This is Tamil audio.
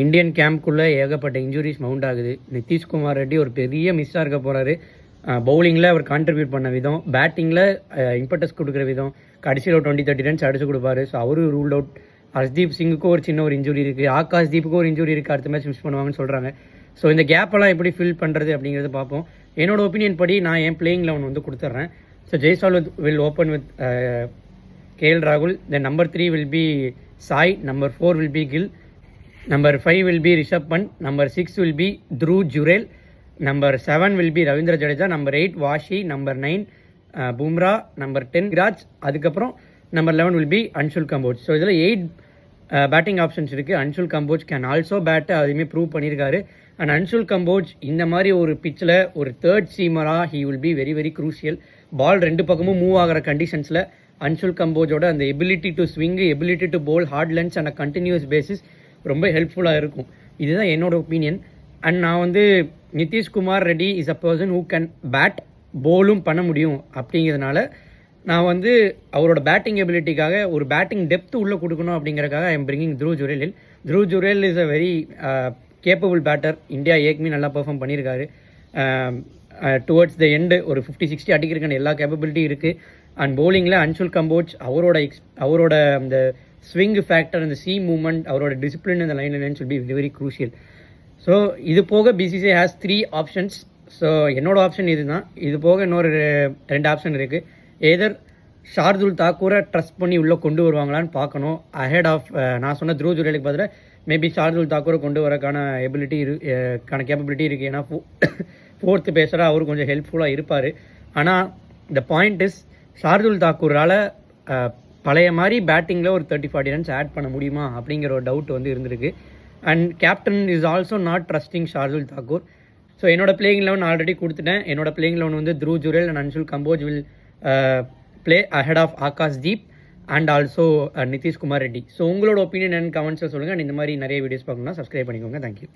இந்தியன் கேம்ப்குள்ளே ஏகப்பட்ட இன்ஜுரிஸ் மவுண்ட் ஆகுது. நிதிஷ்குமார் ரெட்டி ஒரு பெரிய மிஸ்ஸாக இருக்க போகிறாரு. பவுலிங்கில் அவர் கான்ட்ரிபியூட் பண்ண விதம், பேட்டிங்கில் இம்பர்டஸ் கொடுக்குற விதம், கடைசியில் ஒரு 20-30 ரன்ஸ் அடிச்சு கொடுப்பாரு. ஸோ அவரு ரூல்ட் அவுட். ஹர்ஷ்தீப் சிங்குக்கும் ஒரு சின்ன ஒரு இன்ஜுரி இருக்குது, ஆகாஷ் தீப்புக்கும் ஒரு இன்ஜுரி இருக்குது. அடுத்த மேட்ச் மிஸ் பண்ணுவாங்கன்னு சொல்கிறாங்க. ஸோ இந்த கேப்பெல்லாம் எப்படி ஃபில் பண்ணுறது அப்படிங்கிறத பார்ப்போம். என்னோட ஒப்பீனியன் படி நான் என் பிளேயிங் 11 வந்து கொடுத்துட்றேன். So Jaiswal will open with KL Rahul. Then number 3 will be Sai. Number 4 will be Gill. Number 5 will be Rishabh Pant. Number 6 will be Dhruv Jurel. Number 7 will be Ravindra Jadeja. Number 8 Vashi. Number 9 Bumrah. Number 10 Viraj. அதுக்கப்புறம் number 11 will be Anshul Kamboj. So இதில் 8 பேட்டிங் ஆப்ஷன்ஸ் இருக்குது. Anshul Kamboj can also bat, அதுவுமே ப்ரூவ் பண்ணியிருக்காரு. அண்ட் அன்ஷுல் கம்போஜ் இந்த மாதிரி ஒரு பிச்சில் ஒரு தேர்ட் சீமராக he will be very very crucial. Ball ரெண்டு பக்கமும் மூவ் ஆகிற கண்டிஷன்ஸில் அன்ஷுல் கம்போஜோட அந்த ability to swing, ability to bowl hard lengths and continuous basis ரொம்ப ஹெல்ப்ஃபுல்லாக இருக்கும். இதுதான் என்னோட ஒப்பீனியன். அண்ட் நான் வந்து Nitish Kumar Reddy is a person who can bat, போலும் பண்ண முடியும். அப்படிங்கிறதுனால நான் வந்து அவரோட பேட்டிங் எபிலிட்டிக்காக ஒரு பேட்டிங் டெப்த் உள்ளே கொடுக்கணும் அப்படிங்கிறக்காக I am bringing Dhruv Jurel. Dhruv Jurel is a very capable batter. India ஏக்மி நல்லா பெர்ஃபார்ம் பண்ணியிருக்காரு. டுவர்ட்ஸ் த எண்டு ஒரு 50-60 அடிக்கிறதுக்கான எல்லா கேப்பபிலிட்டி இருக்குது. அண்ட் பவுலிங்கில் அன்ஷுல் கம்போஜ் அவரோட அந்த ஸ்விங் ஃபேக்டர், அந்த சி மூவ்மெண்ட், அவரோட டிசிப்ளின் இந்த line lines will be very very crucial. So இது போக BCCI ஹேஸ் 3 ஆப்ஷன்ஸ். ஸோ என்னோட ஆப்ஷன் இது தான். இது போக இன்னொரு 2 ஆப்ஷன் இருக்குது. ஏதர் ஷார்துல் தாக்கூரை ட்ரஸ்ட் பண்ணி உள்ளே கொண்டு வருவாங்களான்னு பார்க்கணும். அஹெட் ஆஃப் நான் சொன்ன த்ரூ ஜுரேலுக்கு பதிலாக மேபி ஷார்துல் தாக்கூரை கொண்டு வரக்கான கேப்பபிலிட்டி இருக்குது. ஏன்னா 4th பேசராக அவர் கொஞ்சம் ஹெல்ப்ஃபுல்லாக இருப்பார். ஆனால் த பாயிண்ட் இஸ் ஷார்துல் தாக்கூரால் பழைய மாதிரி பேட்டிங்கில் ஒரு 30-40 ரன்ஸ் ஆட் பண்ண முடியுமா அப்படிங்கிற ஒரு டவுட் வந்து இருந்திருக்கு. And captain is also not trusting Shardul Thakur. So என்னோட பிளேயிங் 11 ஆல்ரெடி கொடுத்துட்டேன். என்னோட பிளேயிங் 11 வந்து through Jurel and Anshul Kamboj will play ahead of Akash Deep and also Nitish Kumar Reddy. So உங்களோட ஒப்பீனியன் அண்ட் கமெண்ட்ஸை சொல்லுங்கள். அண்ட் இந்த மாதிரி நிறைய வீடியோஸ் பார்க்கணும்னா சப்ஸ்கிரைப் பண்ணிக்கோங்க. தேங்க்யூ.